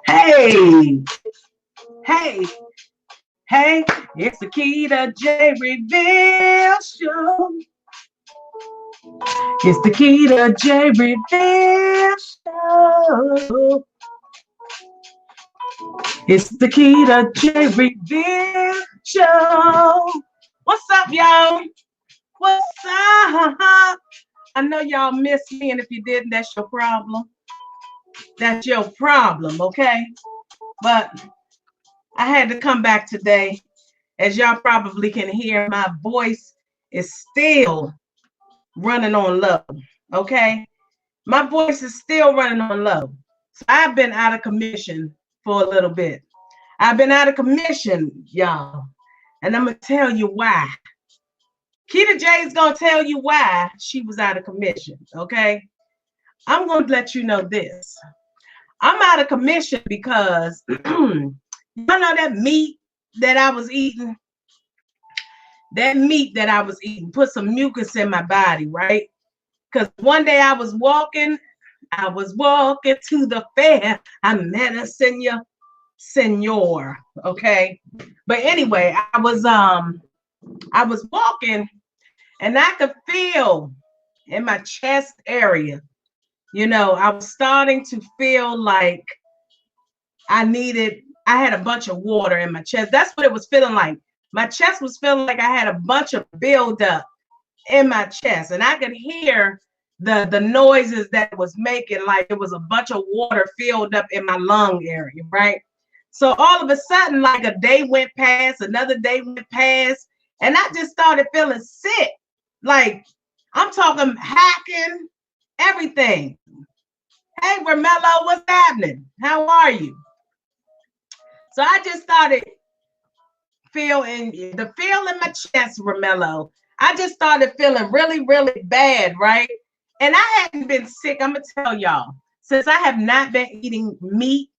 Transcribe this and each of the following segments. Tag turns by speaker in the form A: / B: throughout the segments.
A: Hey, hey, hey, it's the Kita J Reveal Show. It's the Kita J Reveal Show. It's the Kita J Reveal Show. What's up, y'all? What's up? I know y'all missed me, and if you didn't, that's your problem. That's your problem, okay? But I had to come back today. As y'all probably can hear, my voice is still running on low, okay? My voice is still running on low. So I've been out of commission for a little bit. I've been out of commission, y'all. And I'm going to tell you why. Kita J is going to tell you why she was out of commission, okay? I'm going to let you know this. I'm out of commission because you know that meat that I was eating? That meat that I was eating put some mucus in my body, right? Because one day I was walking to the fair. I met a senor, okay? But anyway, I was walking and I could feel in my chest area, you know, I was starting to feel like I had a bunch of water in my chest. That's what it was feeling like. My chest was feeling like I had a bunch of buildup in my chest, and I could hear the noises that it was making, like it was a bunch of water filled up in my lung area, right? So all of a sudden, like a day went past, another day went past, and I just started feeling sick. Like I'm talking hacking, everything. Hey, Romello, what's happening? How are you? So I just started feeling the feel in my chest, Romello. I just started feeling really, really bad, right? And I hadn't been sick. I'm gonna tell y'all, since I have not been eating meat.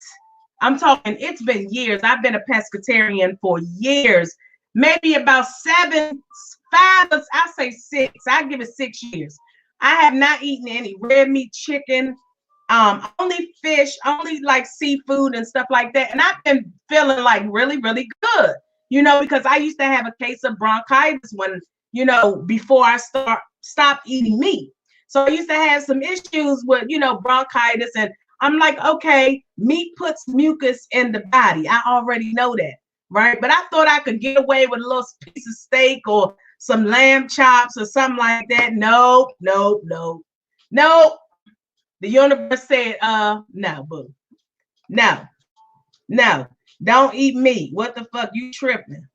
A: I'm talking, it's been years. I've been a pescatarian for years, maybe about 7, 5, I'll say 6. I give it 6 years. I have not eaten any red meat, chicken, only fish, only like seafood and stuff like that. And I've been feeling like really, really good, you know, because I used to have a case of bronchitis when, you know, before I stopped eating meat. So I used to have some issues with, you know, bronchitis, and I'm like, okay, meat puts mucus in the body. I already know that, right? But I thought I could get away with a little piece of steak or some lamb chops or something like that. No. The universe said, no, boo. No, don't eat meat. What the fuck? You tripping?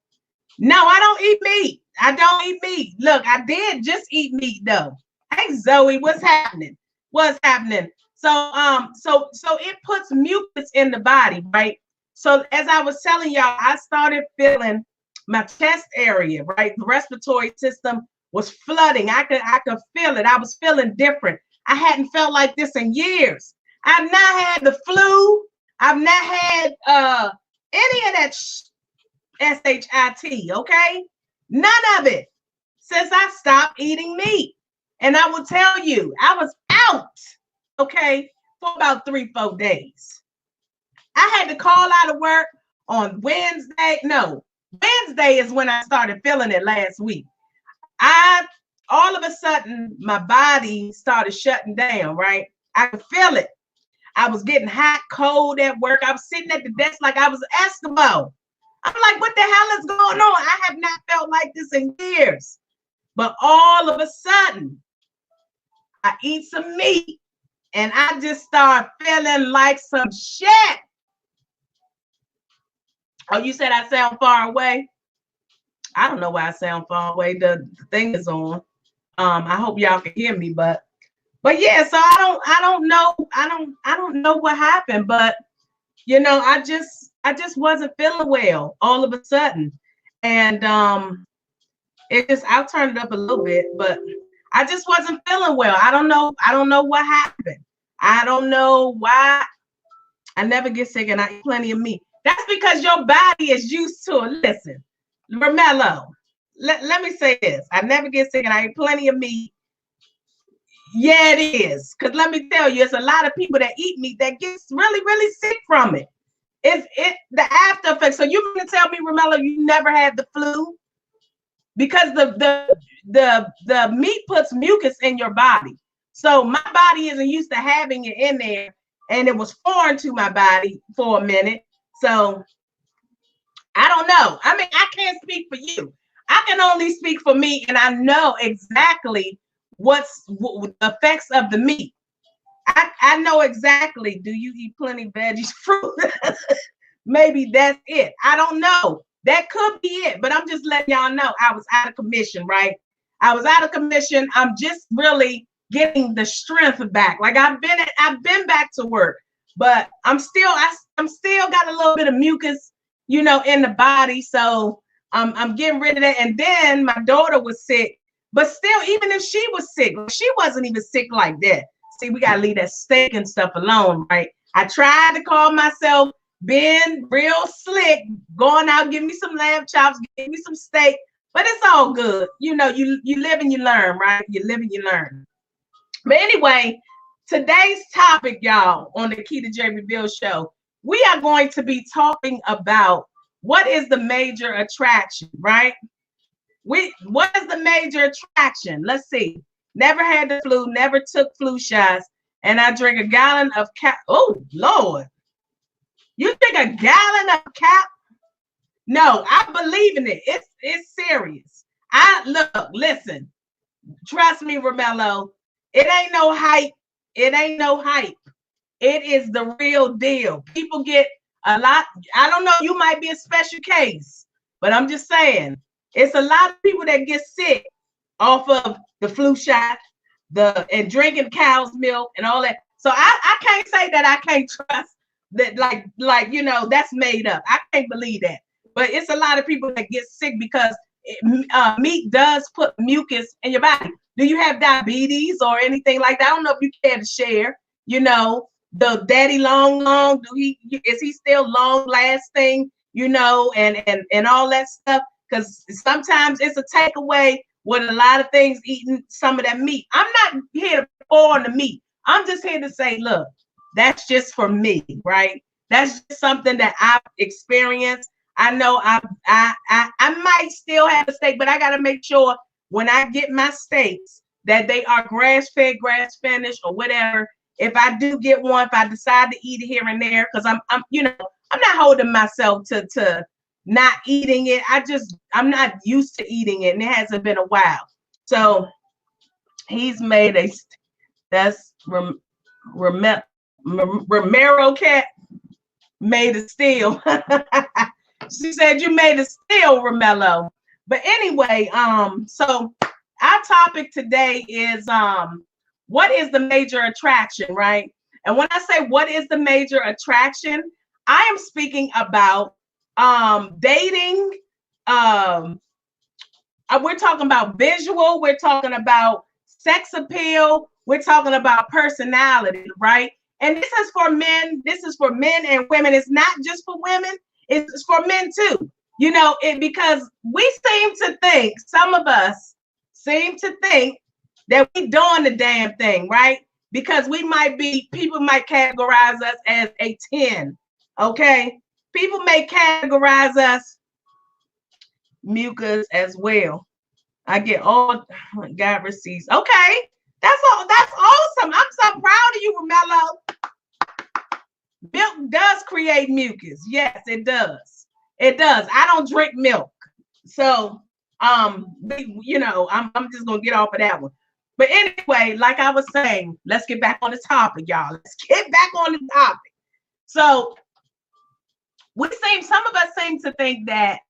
A: No, I don't eat meat. I don't eat meat. Look, I did just eat meat though. Hey, Zoe, what's happening? What's happening? So it puts mucus in the body, right? So as I was telling y'all, I started feeling my chest area, right? The respiratory system was flooding. I could feel it. I was feeling different. I hadn't felt like this in years. I've not had the flu. I've not had any of that SHIT, okay? None of it since I stopped eating meat. And I will tell you, I was out, okay, for about 3-4 days. I had to call out of work on Wednesday. No, Wednesday is when I started feeling it last week. All of a sudden, my body started shutting down, right? I could feel it. I was getting hot, cold at work. I was sitting at the desk like I was Eskimo. I'm like, what the hell is going on? I have not felt like this in years. But all of a sudden, I eat some meat and I just start feeling like some shit. Oh, you said I sound far away? I don't know why I sound far away. The thing is on. I hope y'all can hear me, but yeah, so I don't know what happened, but you know, I just wasn't feeling well all of a sudden. And I'll turn it up a little bit, but I just wasn't feeling well. I don't know what happened. I don't know why. I never get sick and I eat plenty of meat. That's because your body is used to it. Listen, Romello, let me say this. I never get sick and I eat plenty of meat. Yeah, it is. Because let me tell you, it's a lot of people that eat meat that gets really, really sick from it. It's the after effects. So you're gonna tell me, Romello, you never had the flu? Because the meat puts mucus in your body. So my body isn't used to having it in there, and it was foreign to my body for a minute. So I don't know. I mean, I can't speak for you. I can only speak for me, and I know exactly what the effects of the meat. I know exactly. Do you eat plenty veggies, fruit? Maybe that's it. I don't know. That could be it, but I'm just letting y'all know I was out of commission, right? I was out of commission. I'm just really getting the strength back. Like I've been back to work, but I'm still got a little bit of mucus, in the body. So I'm getting rid of that. And then my daughter was sick, but still, even if she was sick, she wasn't even sick like that. See, we gotta leave that steak and stuff alone, right? I tried to call myself being real slick, going out, give me some lamb chops, give me some steak, but it's all good. You live and you learn, right? You live and you learn. But anyway, today's topic, y'all, on the Key to J Reveal show, we are going to be talking about what is the major attraction, right? What is the major attraction? Let's see. Never had the flu, never took flu shots, and I drink a gallon of cap. Oh, Lord. You drink a gallon of cap? No, I believe in it. It's serious. Listen, trust me, Romello. It ain't no hype. It ain't no hype. It is the real deal. People get a lot. I don't know, you might be a special case, but I'm just saying, it's a lot of people that get sick off of the flu shot, and drinking cow's milk and all that. So I can't say that I can't trust that, like that's made up. I can't believe that. But it's a lot of people that get sick because meat does put mucus in your body. Do you have diabetes or anything like that? I don't know if you care to share. The daddy long, is he still long lasting? And all that stuff. Because sometimes it's a takeaway with a lot of things, eating some of that meat. I'm not here to pour on the meat. I'm just here to say, look, that's just for me, right? That's just something that I've experienced. I know I might still have a steak, but I got to make sure when I get my steaks that they are grass-fed, grass-finished, or whatever. If I do get one, if I decide to eat it here and there, because I'm not holding myself to not eating it. I'm not used to eating it, and it hasn't been a while. So he's made that's Romero cat made a steal. She said you made a steal, Romello. But anyway, so our topic today is what is the major attraction, right? And when I say what is the major attraction, I am speaking about dating. We're talking about visual, we're talking about sex appeal, we're talking about personality, right? And this is for men and women. It's not just for women, it's for men too. Because some of us seem to think that we're doing the damn thing, right? Because people might categorize us as a 10, okay? People may categorize us mucus as well. I get all God receives. Okay, that's all. That's awesome. I'm so proud of you, Romello. Milk does create mucus. Yes, it does. It does. I don't drink milk, so I'm just gonna get off of that one. But anyway, like I was saying, let's get back on the topic, y'all. Let's get back on the topic. So some of us seem to think that,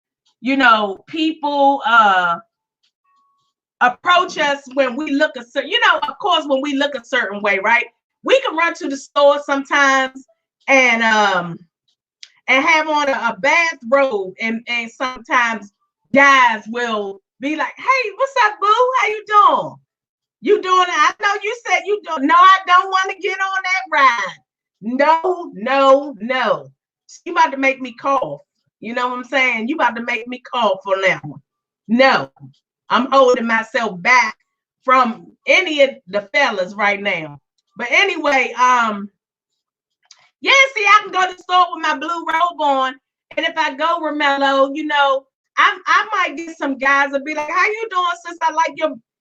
A: people approach us when we look a certain, of course, when we look a certain way, right? We can run to the store sometimes and have on a bathrobe, and sometimes guys will be like, "Hey, what's up, boo? How you doing? You doing it? I know you said you don't. No, I don't want to get on that ride. No. You about to make me cough. You know what I'm saying? You about to make me cough on that one. No, I'm holding myself back from any of the fellas right now. But anyway, yeah, see, I can go to the store with my blue robe on, and if I go, Romello, you know, I might get some guys and be like, "How you doing, sis? I like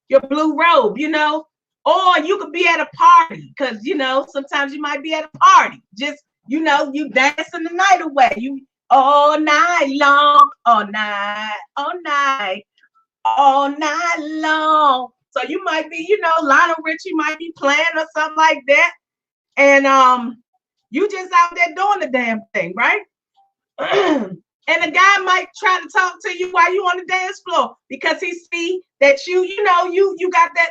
A: your blue robe," you know. Or you could be at a party, because you know, sometimes you might be at a party, just you know, you dancing the night away, you all night long, all night, all night, all night long. So you might be, you know, Lionel Richie might be playing or something like that, and you just out there doing the damn thing, right? And a guy might try to talk to you while you on the dance floor because he see that you know, you got that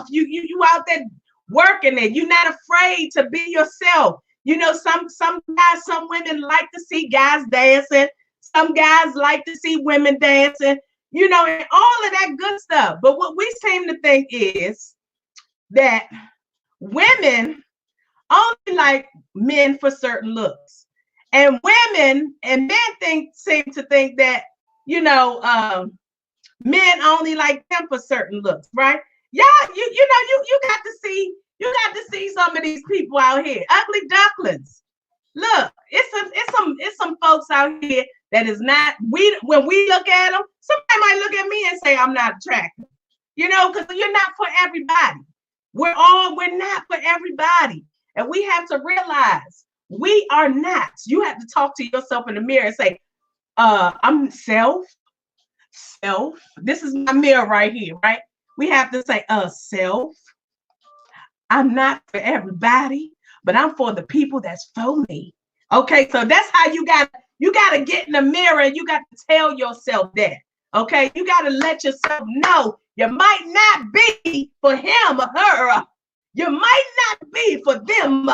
A: you out there working it. You're not afraid to be yourself. You know, some guys, some women like to see guys dancing. Some guys like to see women dancing, you know, and all of that good stuff. But what we seem to think is that women only like men for certain looks, and women and men seem to think that, you know, men only like them for certain looks, right? Yeah, you know, you got to see some of these people out here, ugly ducklings. Look, it's some folks out here that is not, when we look at them, somebody might look at me and say I'm not attractive, you know, because you're not for everybody. We're not for everybody. And we have to realize we are not. You have to talk to yourself in the mirror and say, I'm self. This is my mirror right here, right? We have to say, self. I'm not for everybody, but I'm for the people that's for me. Okay, so that's how you gotta get in the mirror and you got to tell yourself that. Okay, you got to let yourself know you might not be for him or her. You might not be for them,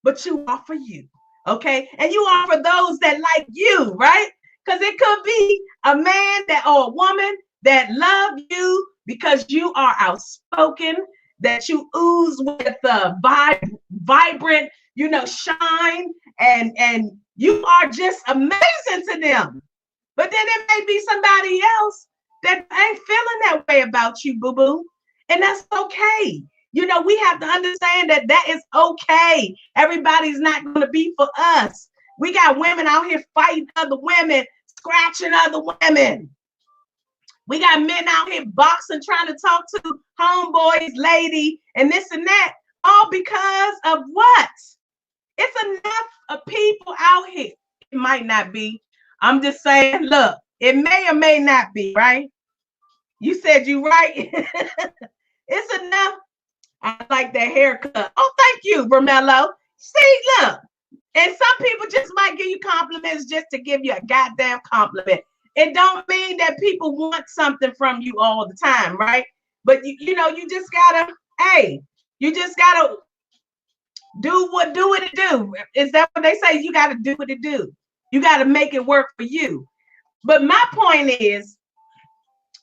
A: but you are for you. Okay, and you are for those that like you, right? Because it could be a man that or a woman that love you because you are outspoken, that you ooze with vibrant, you know, shine, and you are just amazing to them. But then it may be somebody else that ain't feeling that way about you, boo-boo. And that's okay. You know, we have to understand that that is okay. Everybody's not going to be for us. We got women out here fighting other women, scratching other women. We got men out here boxing, trying to talk to homeboys, lady, and this and that, all because of what? It's enough of people out here. It might not be. I'm just saying, look, it may or may not be, right? You said you right. It's enough. I like that haircut. Oh, thank you, Romello. See, look. And some people just might give you compliments just to give you a goddamn compliment. It don't mean that people want something from you all the time, right? But you know, you just gotta, hey, you just gotta do what it do. Is that what they say? You gotta do what it do. You gotta make it work for you. But my point is,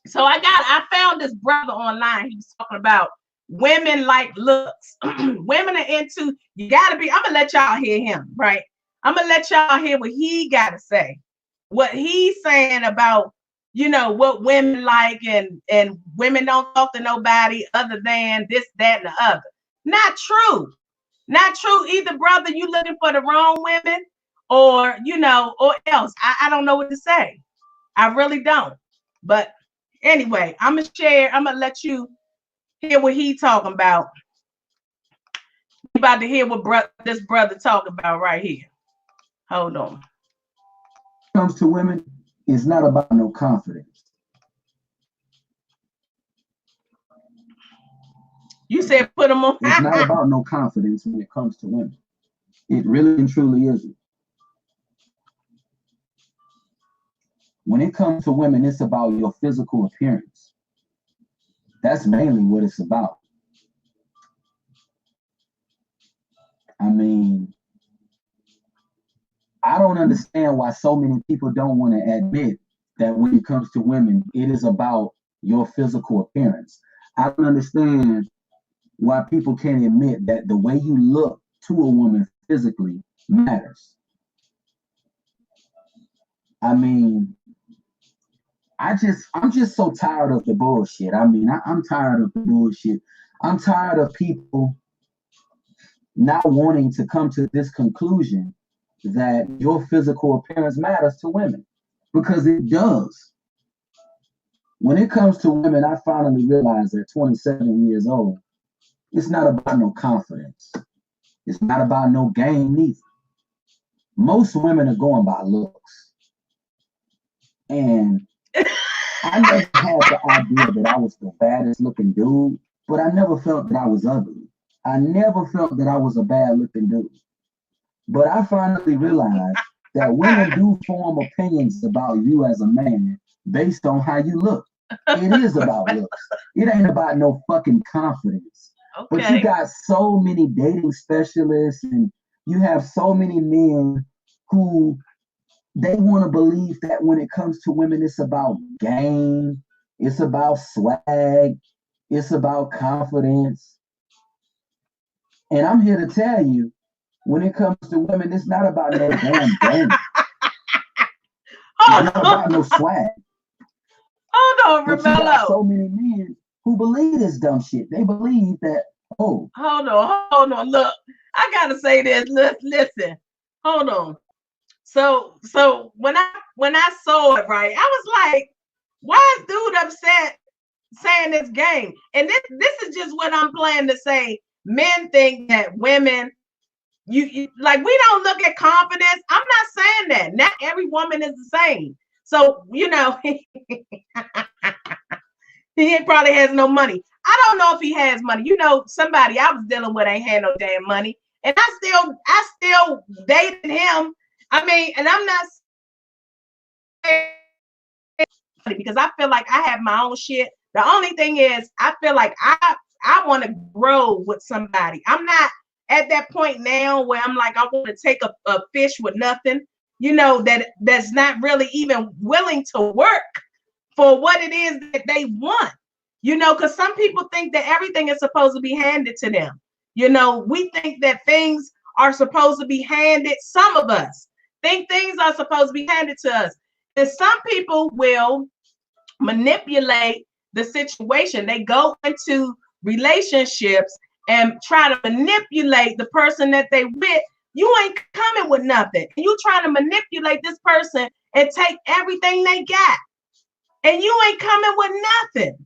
A: so I found this brother online. He was talking about women like looks. Women are into, you gotta be, I'm gonna let y'all hear him, right? I'm gonna let y'all hear what he gotta say. What he's saying about, you know, what women like, and women don't talk to nobody other than this, that, and the other. Not true. Not true either, brother. You looking for the wrong women, or, you know, or else. I don't know what to say. I really don't. But anyway, I'm gonna let you hear what he talking about. You about to hear what this brother talking about right here. Hold on.
B: Comes to women, it's not about no confidence.
A: You said put them on.
B: It's not about no confidence when it comes to women. It really and truly isn't. When it comes to women, it's about your physical appearance. That's mainly what it's about. I mean, I don't understand why so many people don't want to admit that when it comes to women, it is about your physical appearance. I don't understand why people can't admit that the way you look to a woman physically matters. I mean, I'm just so tired of the bullshit. I mean, I'm tired of the bullshit. I'm tired of people not wanting to come to this conclusion that your physical appearance matters to women, because it does. When it comes to women, I finally realized at 27 years old, it's not about no confidence. It's not about no game either. Most women are going by looks. And I never had the idea that I was the baddest looking dude, but I never felt that I was ugly. I never felt that I was a bad looking dude. But I finally realized that women do form opinions about you as a man based on how you look. It is about looks. It ain't about no fucking confidence. Okay. But you got so many dating specialists, and you have so many men who they want to believe that when it comes to women, it's about game, it's about swag, it's about confidence. And I'm here to tell you, when it comes to women, it's not about no damn game. It's not about no swag.
A: Hold on,
B: but you got so many men who believe this dumb shit. They believe that, oh.
A: Hold on. Look, I gotta say this. Listen. Hold on. So when I saw it, right, I was like, why is dude upset saying this game? And this is just what I'm planning to say. Men think that women, you like, we don't look at confidence. I'm not saying that. Not every woman is the same. So, you know, he probably has no money. I don't know if he has money. You know, somebody I was dealing with ain't had no damn money. And I still dated him. I mean, and I'm not saying because I feel like I have my own shit. The only thing is I feel like I want to grow with somebody. I'm not at that point now where I'm like, I want to take a fish with nothing, you know, that's not really even willing to work for what it is that they want, you know, because some people think that everything is supposed to be handed to them. You know, we think that things are supposed to be handed. Some of us think things are supposed to be handed to us. And some people will manipulate the situation. They go into relationships and try to manipulate the person that they with. You ain't coming with nothing. You trying to manipulate this person and take everything they got. And you ain't coming with nothing.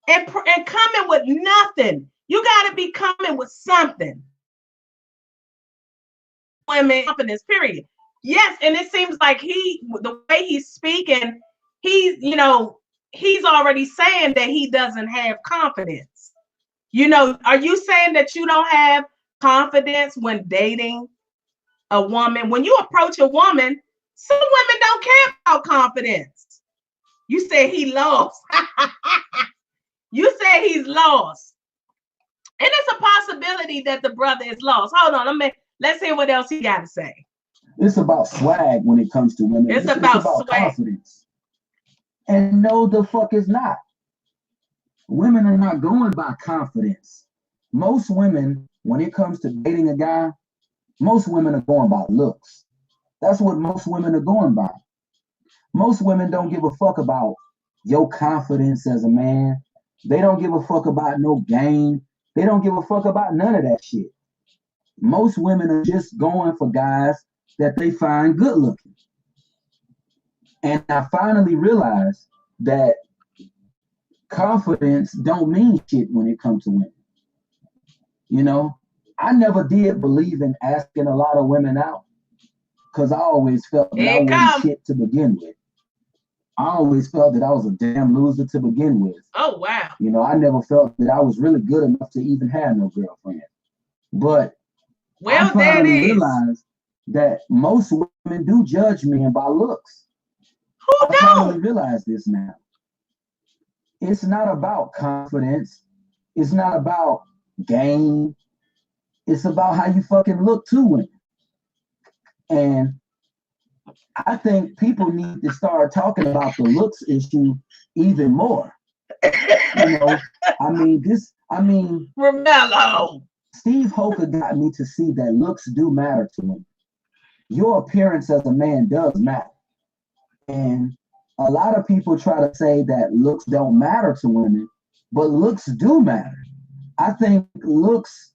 A: And coming with nothing. You got to be coming with something. Women, confidence, period. Yes, and it seems like the way he's speaking, he's already saying that he doesn't have confidence. You know, are you saying that you don't have confidence when dating a woman? When you approach a woman, some women don't care about confidence. You say he lost. You say he's lost. And it's a possibility that the brother is lost. Hold on, let's hear what else he got to say.
B: It's about swag when it comes to women.
A: It's about swag.
B: Confidence. And no, the fuck is not. Women are not going by confidence. Most women, when it comes to dating a guy, most women are going by looks. That's what most women are going by. Most women don't give a fuck about your confidence as a man. They don't give a fuck about no game. They don't give a fuck about none of that shit. Most women are just going for guys that they find good looking. And I finally realized that confidence don't mean shit when it comes to women. You know, I never did believe in asking a lot of women out because I always felt that I wasn't shit to begin with. I always felt that I was a damn loser to begin with.
A: Oh, wow.
B: You know, I never felt that I was really good enough to even have no girlfriend. But I finally realized that most women do judge men by looks.
A: Who don't?
B: I finally realized this now. It's not about confidence. It's not about game. It's about how you fucking look to women. And I think people need to start talking about the looks issue even more. You know,
A: Romello.
B: Steve Hoker got me to see that looks do matter to women. Your appearance as a man does matter. And a lot of people try to say that looks don't matter to women, but looks do matter. I think looks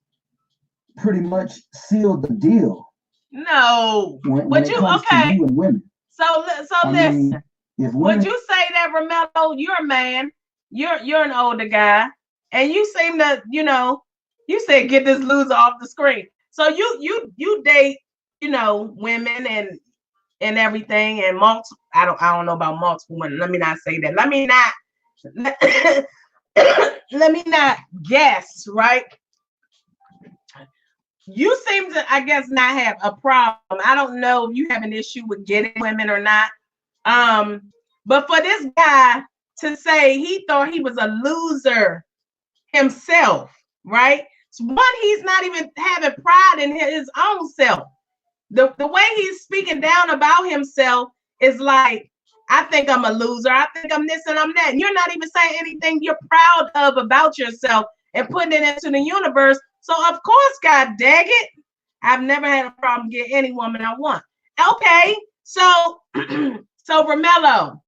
B: pretty much seal the deal.
A: No.
B: When it comes to you and women.
A: So listen. If women, would you say that, Romello, you're a man, you're an older guy, and you seem to, you said get this loser off the screen. So you date, women and everything, and multiple. I don't know about multiple women. Let me not say that. Let me not guess, right? You seem to, I guess, not have a problem. I don't know if you have an issue with getting women or not. But for this guy to say he thought he was a loser himself, right? So one, he's not even having pride in his own self. The way he's speaking down about himself is like, I think I'm a loser. I think I'm this and I'm that. And you're not even saying anything you're proud of about yourself and putting it into the universe. So of course, God dang it, I've never had a problem getting any woman I want. Okay, so Romello,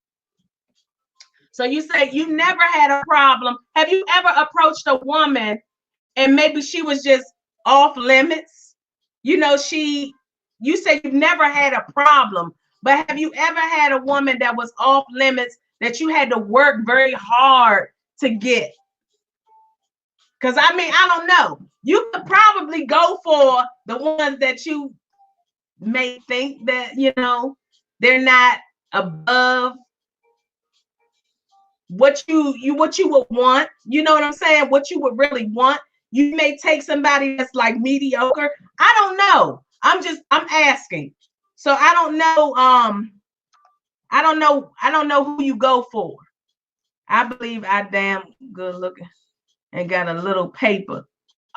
A: so you say you never had a problem. Have you ever approached a woman and maybe she was just off limits? You say you've never had a problem, but have you ever had a woman that was off limits that you had to work very hard to get? Because I don't know. You could probably go for the ones that you may think that, they're not above what you would want. You know what I'm saying? What you would really want. You may take somebody that's like mediocre. I don't know. I'm asking. So I don't know. I don't know who you go for. I believe I damn good looking and got a little paper.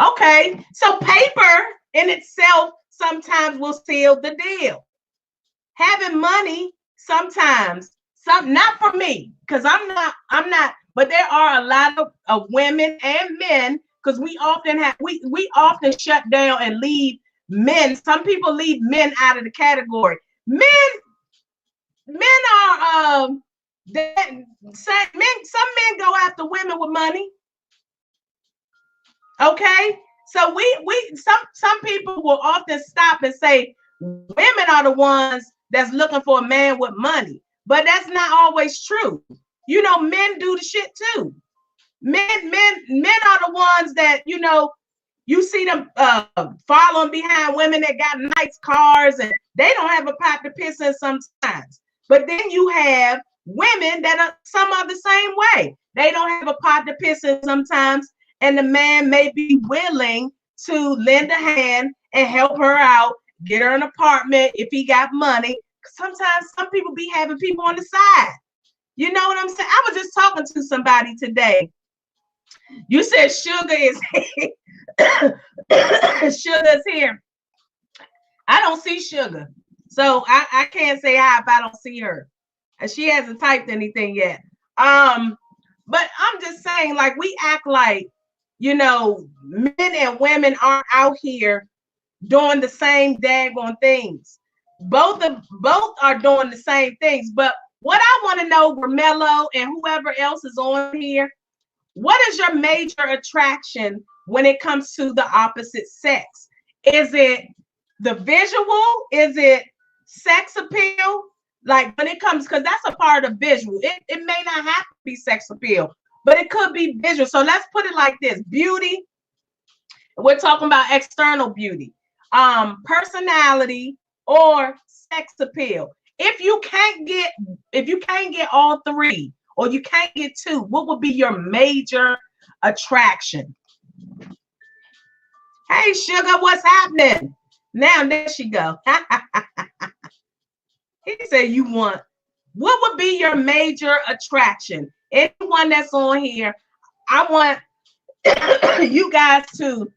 A: Okay, so paper in itself sometimes will seal the deal. Having money sometimes, not for me, because I'm not, but there are a lot of women and men, because we often shut down and leave men. Some people leave men out of the category. Men are some men go after women with money. Okay, so some people will often stop and say women are the ones that's looking for a man with money, but that's not always true. Men do the shit too. Men are the ones that you see them following behind women that got nice cars and they don't have a pot to piss in sometimes. But then you have women that are some of the same way. They don't have a pot to piss in sometimes. And the man may be willing to lend a hand and help her out, get her an apartment if he got money. Sometimes some people be having people on the side. You know what I'm saying? I was just talking to somebody today. You said sugar is sugar's here. I don't see sugar. So I can't say hi if I don't see her. She hasn't typed anything yet. But I'm just saying, like, we act like, men and women aren't out here doing the same daggone things. Both are doing the same things. But what I want to know, Romello and whoever else is on here, what is your major attraction when it comes to the opposite sex? Is it the visual? Is it sex appeal? Like when it comes, because that's a part of visual. It may not have to be sex appeal, but it could be visual. So let's put it like this: beauty. We're talking about external beauty, personality, or sex appeal. If you can't get all three, or you can't get two, what would be your major attraction? Hey, sugar, what's happening? Now there she go. He said you want. What would be your major attraction? Anyone that's on here, I want you guys to,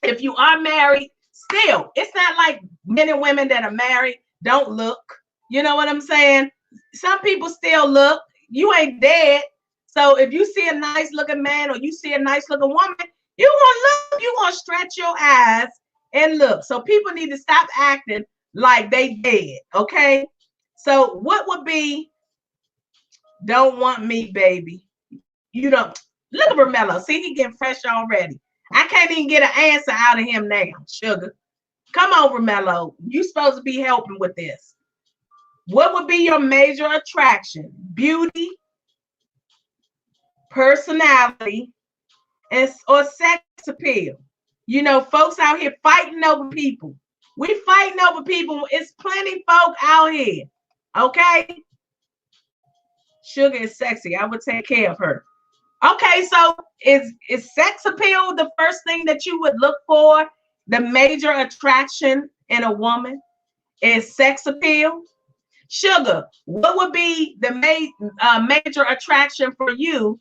A: if you are married, still, it's not like men and women that are married don't look. You know what I'm saying? Some people still look. You ain't dead. So if you see a nice looking man or you see a nice looking woman, you gonna look, you gonna stretch your eyes and look. So people need to stop acting like they dead. Okay. So what would be Don't want me, baby. You don't. Look at Romello. See, he getting fresh already. I can't even get an answer out of him now, sugar. Come on, Romello. You supposed to be helping with this. What would be your major attraction? Beauty, personality, or sex appeal? You know, folks out here fighting over people. We fighting over people. It's plenty folk out here. Okay? Sugar is sexy. I would take care of her. Okay, so is sex appeal the first thing that you would look for? The major attraction in a woman is sex appeal? Sugar, what would be the major attraction for you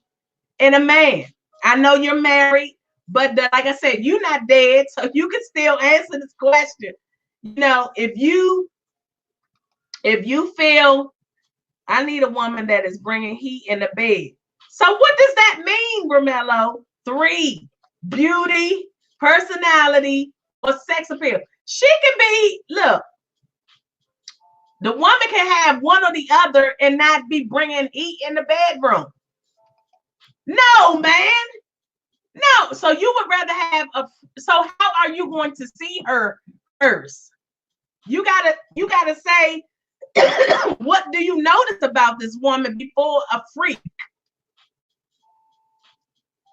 A: in a man? I know you're married, but like I said, you're not dead, so you can still answer this question. You know, if you feel I need a woman that is bringing heat in the bed. So what does that mean, Romello? 3, beauty, personality, or sex appeal. She can be, look, the woman can have one or the other and not be bringing heat in the bedroom. No, man. No. So you would rather have so how are you going to see her first? You gotta say, what do you notice about this woman before a freak?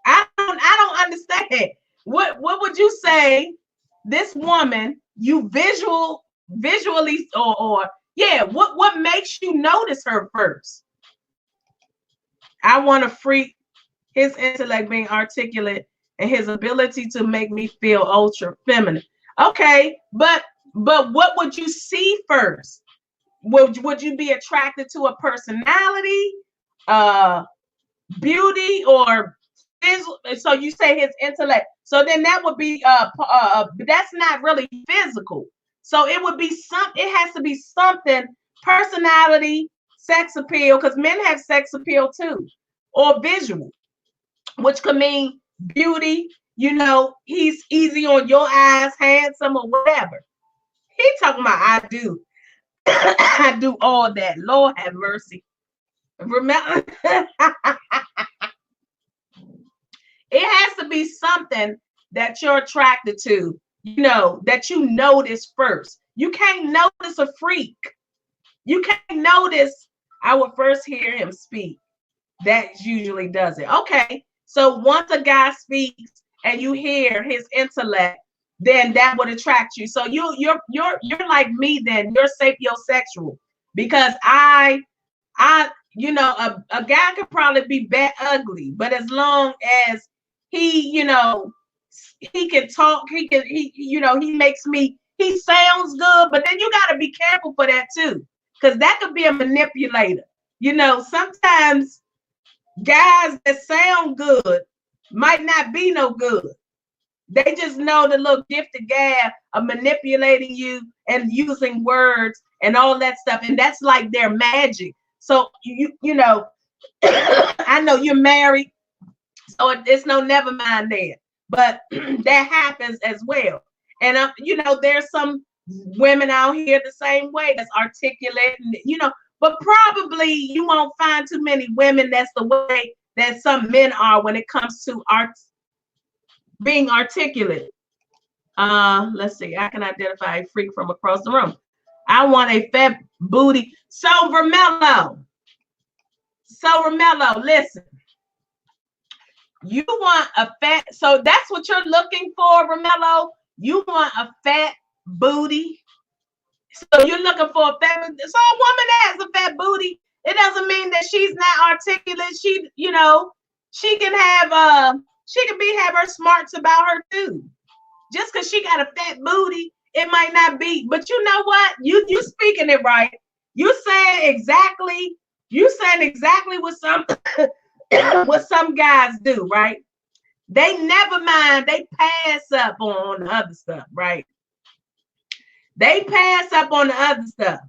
A: I don't understand. What would you say this woman you visually or yeah, what makes you notice her first? I want to freak his intellect being articulate and his ability to make me feel ultra feminine. Okay, but what would you see first? Would you be attracted to a personality, beauty, or physical? So you say his intellect. So then that would be that's not really physical. So it would be it has to be something, personality, sex appeal, because men have sex appeal too, or visual, which could mean beauty. You know, he's easy on your eyes, handsome, or whatever. He talking about I do. I do all that. Lord have mercy. Remember, it has to be something that you're attracted to, you know, that you notice first. You can't notice a freak. You can't notice, I would first hear him speak. That usually does it. Okay. So once a guy speaks and you hear his intellect, then that would attract you. So you're like me then. You're sapiosexual because you know, a guy could probably be bad ugly, but as long as he, you know, he can talk, you know, he sounds good, but then you got to be careful for that too, because that could be a manipulator. You know, sometimes guys that sound good might not be no good. They just know the little gifted guy of manipulating you and using words and all that stuff, and that's like their magic. So you know, I know you're married, so it's no never mind there. But that happens as well. And you know, there's some women out here the same way that's articulate, and, you know, but probably you won't find too many women that's the way that some men are when it comes to being articulate. Let's see. I can identify a freak from across the room. I want a fat booty. So Romello, listen. You want a fat, so that's what you're looking for, Romello. You want a fat booty. So you're looking for a fat. So a woman that has a fat booty, it doesn't mean that she's not articulate. She, you know, she can have have her smarts about her too. Just because she got a fat booty, it might not be. But you know what? You speaking it right. You saying exactly what some what some guys do, right? They never mind. They pass up on the other stuff, right? They pass up on the other stuff.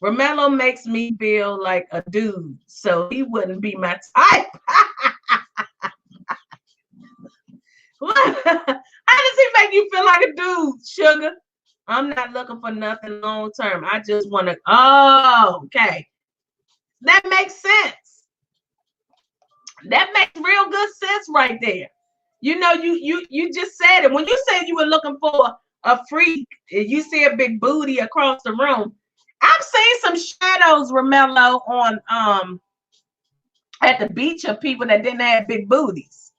A: Romello makes me feel like a dude, so he wouldn't be my type. How does he make you feel like a dude, sugar? I'm not looking for nothing long term. I just want to. Oh, okay. That makes sense. That makes real good sense right there. You know, you just said it. When you said you were looking for a freak, and you see a big booty across the room, I've seen some shadows, Romello, on at the beach of people that didn't have big booties.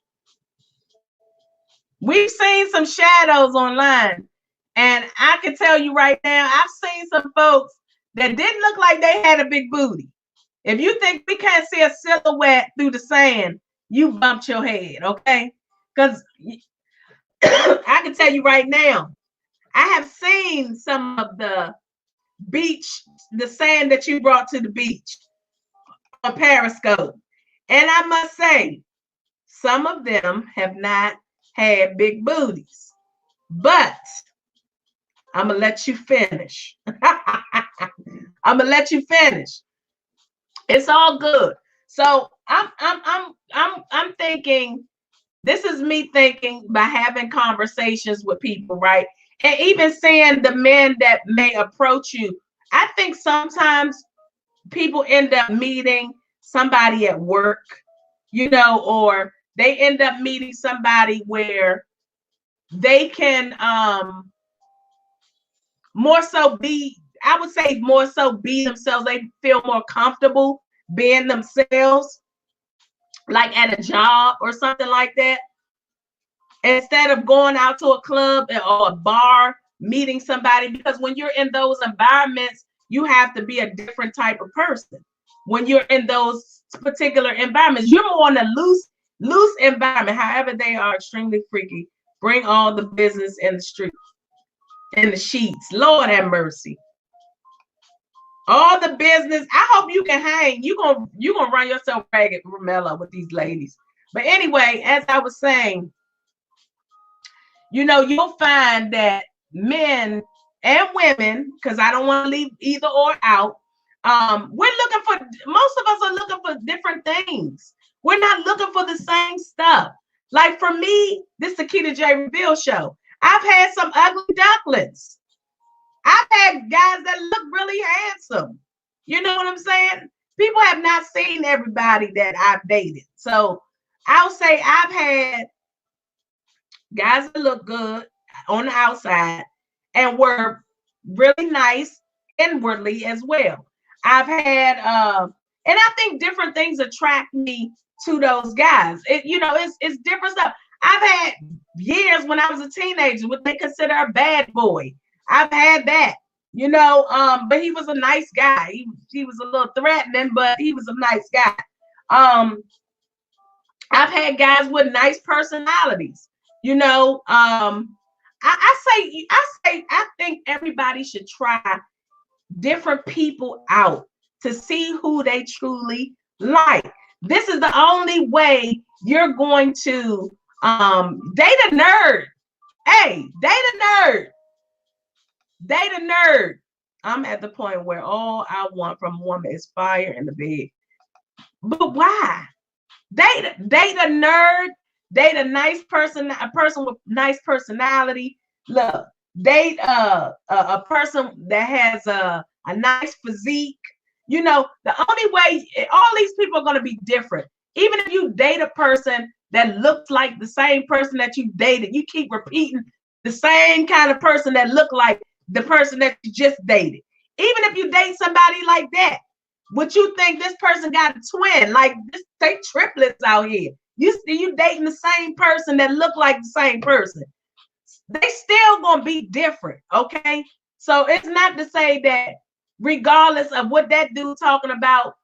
A: We've seen some shadows online, and I can tell you right now, I've seen some folks that didn't look like they had a big booty. If you think we can't see a silhouette through the sand, you bumped your head, okay? Because I can tell you right now, I have seen some of the beach, the sand that you brought to the beach on Periscope. And I must say, some of them have not had big booties. But I'm gonna let you finish. I'm gonna let you finish. It's all good. So I'm thinking, this is me thinking by having conversations with people, right? And even seeing the men that may approach you. I think sometimes people end up meeting somebody at work, you know, or they end up meeting somebody where they can more so be, I would say more so be themselves. They feel more comfortable being themselves, like at a job or something like that, instead of going out to a club or a bar meeting somebody. Because when you're in those environments, you have to be a different type of person. When you're in those particular environments, you're more in a loose environment. However, they are extremely freaky. Bring all the business in the street, in the sheets. Lord have mercy. All the business. I hope you can hang. You gonna run yourself ragged, Romello, with these ladies. But anyway, as I was saying, you know, you'll find that men and women, because I don't want to leave either or out, we're looking for, most of us are looking for different things. We're not looking for the same stuff. Like for me, this is the Kita J Reveal Show. I've had some ugly ducklings. I've had guys that look really handsome. You know what I'm saying? People have not seen everybody that I've dated. So I'll say I've had guys that look good on the outside and were really nice inwardly as well. I've had and I think different things attract me to those guys. It's different stuff. I've had years when I was a teenager what they consider a bad boy. I've had that, but he was a nice guy. He was a little threatening, but he was a nice guy. I've had guys with nice personalities. I think everybody should try different people out to see who they truly like. This is the only way you're going to date a nerd. Hey, date a nerd. Date a nerd. I'm at the point where all I want from a woman is fire in the bed. But why? Date a nerd. Date a nice person, a person with nice personality. Look, date a person that has a nice physique. The only way, all these people are going to be different. Even if you date a person that looks like the same person that you dated, you keep repeating the same kind of person that look like the person that you just dated. Even if you date somebody like that, would you think this person got a twin? Like this, they triplets out here. You dating the same person that look like the same person. They still gonna be different, okay? So it's not to say that regardless of what that dude talking about,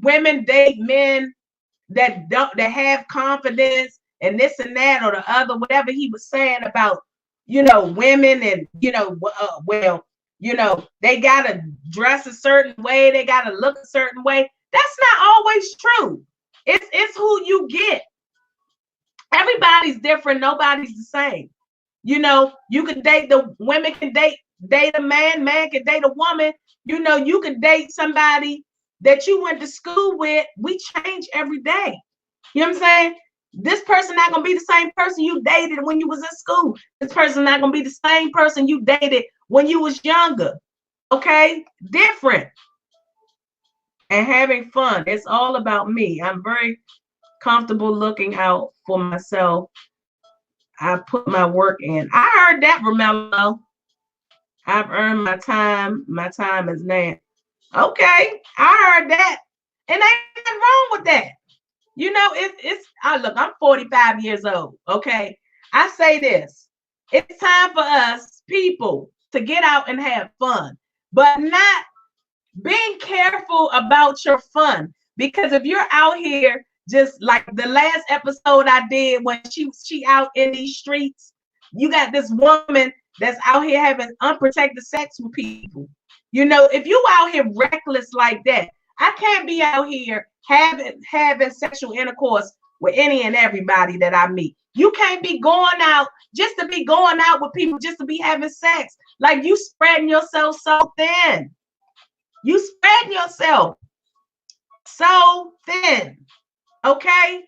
A: women date men that have confidence and this and that or the other, whatever he was saying about women and they gotta dress a certain way, they gotta look a certain way. That's not always true. It's who you get. Everybody's different. Nobody's the same. You can date women can date a man can date a woman. You can date somebody that you went to school with. We change every day. You know what I'm saying? This person not gonna be the same person you dated when you was in school. This person not gonna be the same person you dated when you was younger. Okay? Different. And having fun. It's all about me. I'm very comfortable looking out for myself. I put my work in. I heard that, Romello. I've earned my time. My time is now. Okay, I heard that. And ain't nothing wrong with that. You know, it's I look, I'm 45 years old. Okay. I say this. It's time for us people to get out and have fun, but not being careful about your fun. Because if you're out here, just like the last episode I did when she out in these streets, you got this woman that's out here having unprotected sex with people. You know, if you out here reckless like that, I can't be out here having sexual intercourse with any and everybody that I meet. You can't be going out just to be going out with people just to be having sex. Like, you spreading yourself so thin. You spreading yourself so thin. Okay?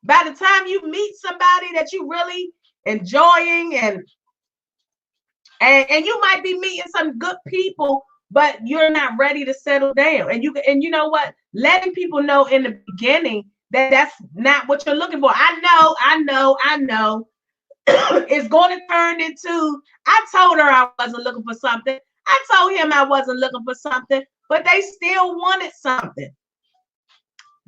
A: By the time you meet somebody that you really enjoying, and you might be meeting some good people, but you're not ready to settle down. And you know what? Letting people know in the beginning that that's not what you're looking for. I know. It's going to turn into, I told her I wasn't looking for something. I told him I wasn't looking for something, but they still wanted something.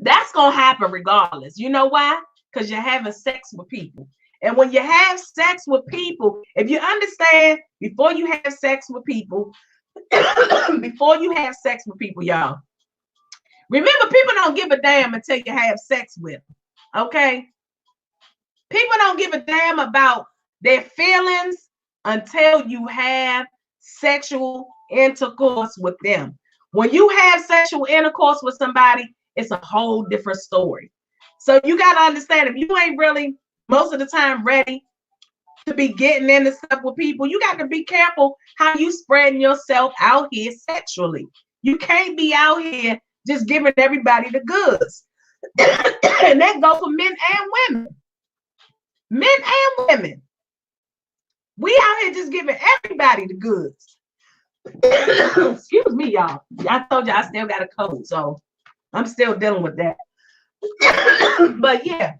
A: That's going to happen regardless. You know why? Because you're having sex with people. And when you have sex with people, if you understand, before you have sex with people, y'all, remember, people don't give a damn until you have sex with them. Okay? People don't give a damn about their feelings until you have sexual intercourse with them. When you have sexual intercourse with somebody, it's a whole different story. So you got to understand, if you ain't really most of the time ready to be getting into stuff with people, you got to be careful how you spreading yourself out here sexually. You can't be out here just giving everybody the goods. And that goes for men and women. Men and women. We out here just giving everybody the goods. Excuse me, y'all. I told you I still got a cold, so I'm still dealing with that. But yeah,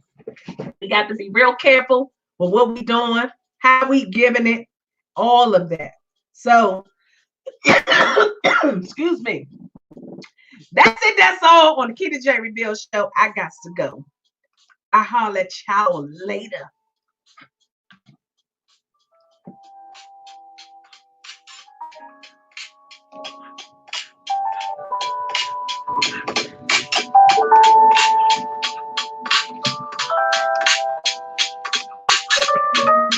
A: we got to be real careful with what we doing, how we giving it, all of that. So, excuse me. That's it. That's all on the Kita J Reveal Show. I got to go. I'll holler at y'all later.